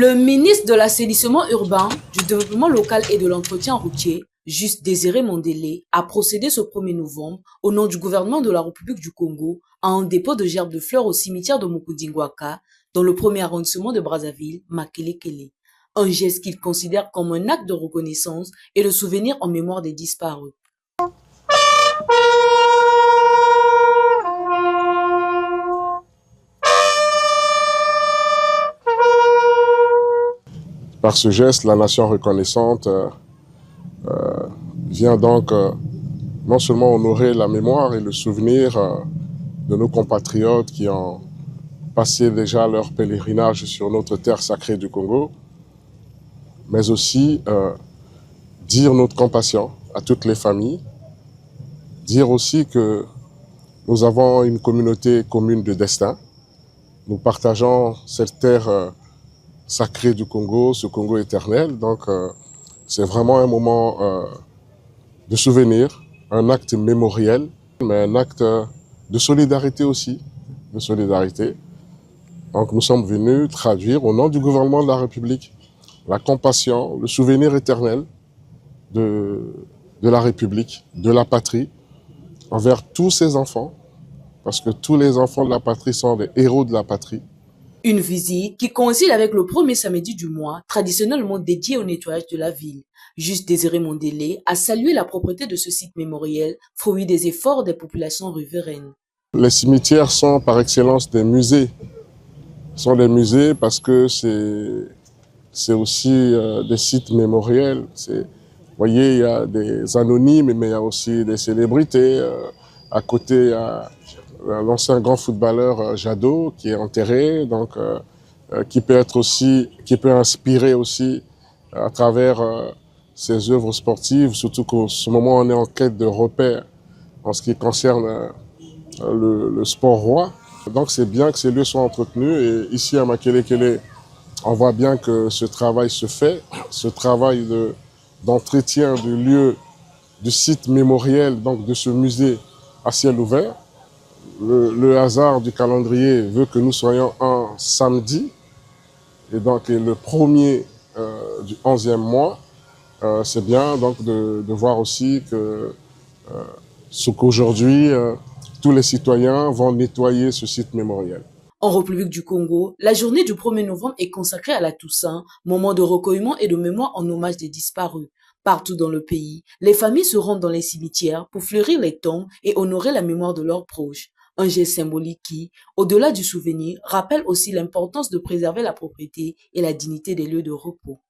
Le ministre de l'Assainissement urbain, du Développement local et de l'Entretien routier, Juste Désiré Mandélé, a procédé ce 1er novembre, au nom du gouvernement de la République du Congo, à un dépôt de gerbes de fleurs au cimetière de Mukudingwaka, dans le premier arrondissement de Brazzaville, Makelekele. Un geste qu'il considère comme un acte de reconnaissance et de souvenir en mémoire des disparus. Par ce geste, la nation reconnaissante vient donc non seulement honorer la mémoire et le souvenir de nos compatriotes qui ont passé déjà leur pèlerinage sur notre terre sacrée du Congo, mais aussi dire notre compassion à toutes les familles, dire aussi que nous avons une communauté commune de destin. Nous partageons cette terre sacrée du Congo, ce Congo éternel. Donc, c'est vraiment un moment de souvenir, un acte mémoriel, mais un acte de solidarité aussi, de solidarité. Donc, nous sommes venus traduire au nom du gouvernement de la République la compassion, le souvenir éternel de la République, de la patrie, envers tous ses enfants, parce que tous les enfants de la patrie sont des héros de la patrie. Une visite qui coïncide avec le premier samedi du mois, traditionnellement dédié au nettoyage de la ville. Juste Désiré Mandélé a salué la propreté de ce site mémoriel, fruit des efforts des populations riveraines. Les cimetières sont par excellence des musées. Sont des musées parce que c'est aussi des sites mémoriels. Vous voyez, il y a des anonymes, mais il y a aussi des célébrités. À côté, il y a l'ancien grand footballeur Jadot qui est enterré, donc qui peut inspirer aussi à travers ses œuvres sportives, surtout qu'en ce moment on est en quête de repères en ce qui concerne le sport roi. Donc c'est bien que ces lieux soient entretenus et ici à Makelekele, on voit bien que ce travail se fait, ce travail d'entretien du lieu, du site mémoriel, donc de ce musée à ciel ouvert. Le hasard du calendrier veut que nous soyons un samedi, et donc le premier du 11e mois. C'est bien donc de voir aussi que ce qu'aujourd'hui tous les citoyens vont nettoyer ce site mémoriel. En République du Congo, la journée du 1er novembre est consacrée à la Toussaint, moment de recueillement et de mémoire en hommage des disparus. Partout dans le pays, les familles se rendent dans les cimetières pour fleurir les tombes et honorer la mémoire de leurs proches. Un geste symbolique qui, au-delà du souvenir, rappelle aussi l'importance de préserver la propriété et la dignité des lieux de repos.